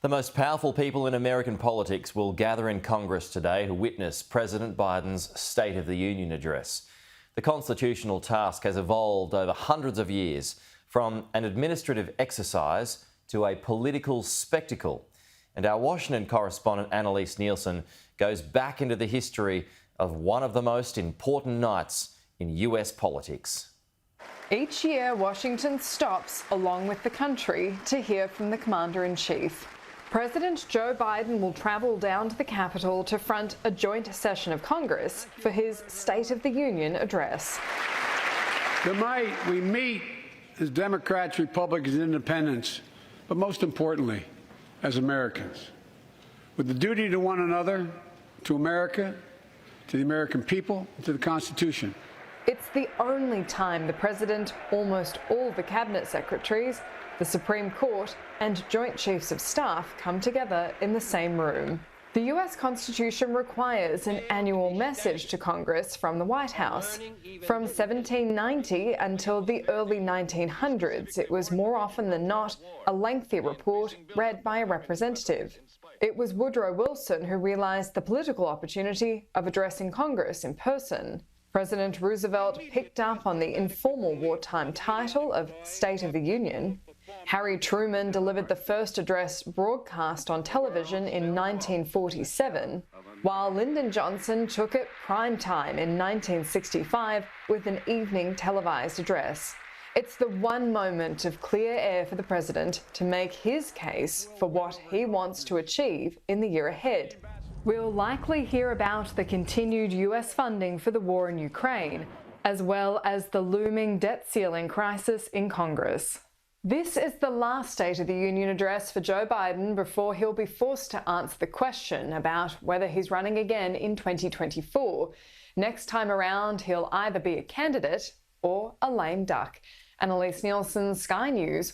The most powerful people in American politics will gather in Congress today to witness President Biden's State of the Union address. The constitutional task has evolved over hundreds of years from an administrative exercise to a political spectacle. And our Washington correspondent Annelise Nielsen goes back into the history of one of the most important nights in US politics. Each year, Washington stops, along with the country, to hear from the Commander-in-Chief. President Joe Biden will travel down to the Capitol to front a joint session of Congress for his State of the Union address. Tonight, we meet as Democrats, Republicans, and Independents, but most importantly, as Americans, with the duty to one another, to America, to the American people, and to the Constitution. It's the only time the President, almost all the Cabinet Secretaries, the Supreme Court, and Joint Chiefs of Staff come together in the same room. The US Constitution requires an annual message to Congress from the White House. From 1790 until the early 1900s, it was more often than not a lengthy report read by a representative. It was Woodrow Wilson who realized the political opportunity of addressing Congress in person. President Roosevelt picked up on the informal wartime title of State of the Union. Harry Truman delivered the first address broadcast on television in 1947, while Lyndon Johnson took it prime time in 1965 with an evening televised address. It's the one moment of clear air for the president to make his case for what he wants to achieve in the year ahead. We'll likely hear about the continued US funding for the war in Ukraine, as well as the looming debt ceiling crisis in Congress. This is the last State of the Union address for Joe Biden before he'll be forced to answer the question about whether he's running again in 2024. Next time around, he'll either be a candidate or a lame duck. Annelise Nielsen, Sky News.